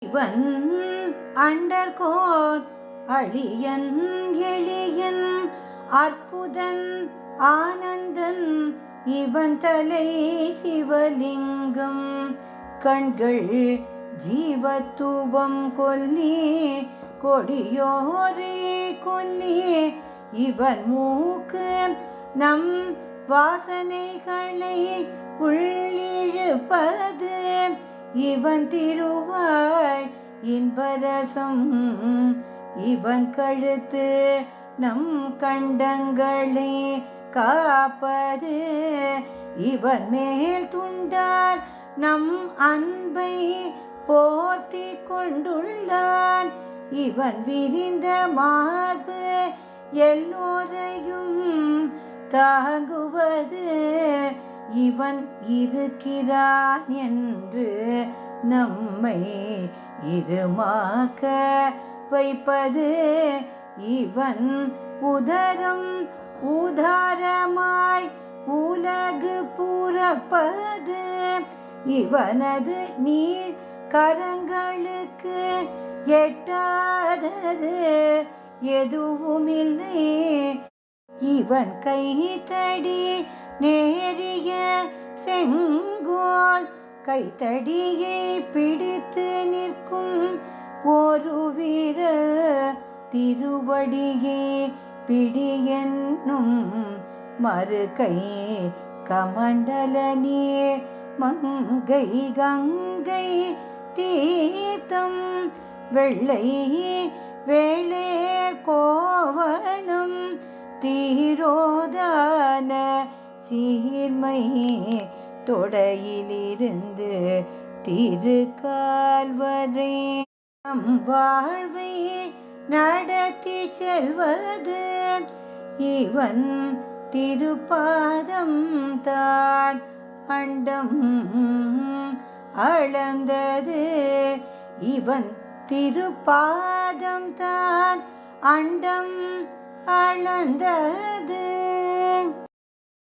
இவன் அண்டர்கோர் அழியன் எளியன் அற்புதன் ஆனந்தன் இவன் தலை சிவலிங்கம் கண்கள் ஜீவத்துவம் கொல்லி கொடியோரே கொல்லி இவன் மூக்கு நம் வாசனைகளை உள்ளிழுப்பது இவன் திருவாய் இன்பரசம் இவன் கழுத்து நம் கண்டங்களை காப்பது இவன் மேல் துண்டார் நம் அன்பை போர்த்தி கொண்டுள்ளான் இவன் விரிந்த மார்பு எல்லோரையும் தாங்குவது இவன் இருக்கிறான் என்று நம்மை இருமாக்க வைப்பது இவன் உதரம் உதாரமாய் உலகு புறப்பது இவனது நீள் கரங்களுக்கு எட்டாதது எதுவுமில்லை இவன் கைத்தடி நேரிய செங்கோல் கைத்தடியை பிடித்து நிற்கும் ஒரு வீர திருவடியை பிடியென்னும் மறுகை கமண்டலனே மங்கை கங்கை தீர்த்தம் வெள்ளை வேளேர் கோவணம் தீரோதான சீர்மை தொடையிலிருந்து திருக்கால் வரை நம் வாழ்வை நடத்தி செல்வது இவன் திருப்பாதம் தான் அண்டம் அளந்தது இவன் திருப்பாதம் தான் அண்டம் அளந்தது.